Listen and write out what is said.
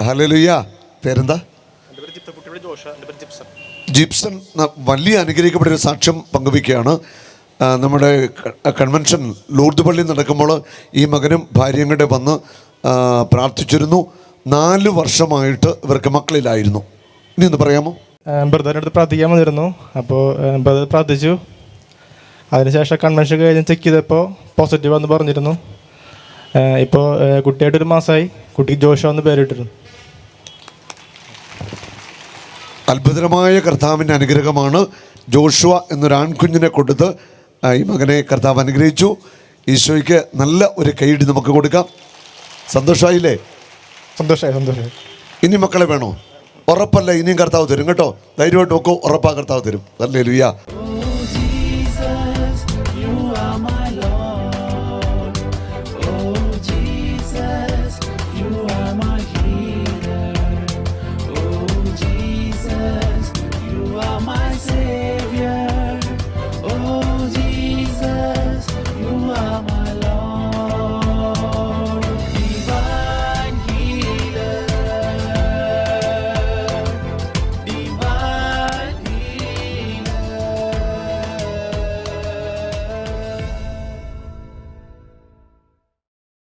Hallelujah. പേരെന്താ? ജിപ്സൺ. വലിയ അനുഗ്രഹിക്കപ്പെട്ട ഒരു സാക്ഷ്യം പങ്കുവയ്ക്കുകയാണ്. നമ്മുടെ കൺവെൻഷൻ ലൂർദ് പള്ളി നടക്കുമ്പോൾ ഈ മകനും ഭാര്യയും കൂടെ വന്ന് പ്രാർത്ഥിച്ചിരുന്നു. 4 വർഷമായിട്ട് ഇവർക്ക് മക്കളിലായിരുന്നു. ഇനി ഒന്ന് പറയാമോ? ബ്രദറിൻ്റെ അടുത്ത് പ്രാർത്ഥിക്കാൻ വന്നിരുന്നു. അപ്പോൾ ബ്രദർ പ്രാർത്ഥിച്ചു. അതിനുശേഷം കൺവെൻഷൻ കഴിഞ്ഞ് ചെക്ക് ചെയ്തപ്പോൾ പോസിറ്റീവ് എന്ന് പറഞ്ഞിരുന്നു. ഇപ്പോൾ കുട്ടിയായിട്ടൊരു മാസമായി. കുട്ടിക്ക് ജോഷോ എന്ന് പേരിട്ടിരുന്നു. അത്ഭുതകരമായ കർത്താവിൻ്റെ അനുഗ്രഹമാണ്. ജോഷുവ എന്നൊരു ആൺകുഞ്ഞിനെ കൊടുത്ത് ഈ മകനെ കർത്താവ് അനുഗ്രഹിച്ചു. ഈശോയ്ക്ക് നല്ല ഒരു കൈയടി നമുക്ക് കൊടുക്കാം. സന്തോഷമായില്ലേ? സന്തോഷമായി. ഇനി മക്കളെ വേണോ? ഉറപ്പല്ല, ഇനിയും കർത്താവ് തരും കേട്ടോ. ധൈര്യമായിട്ട് നോക്കൂ, ഉറപ്പാ കർത്താവ് തരും. ഹല്ലേലൂയ.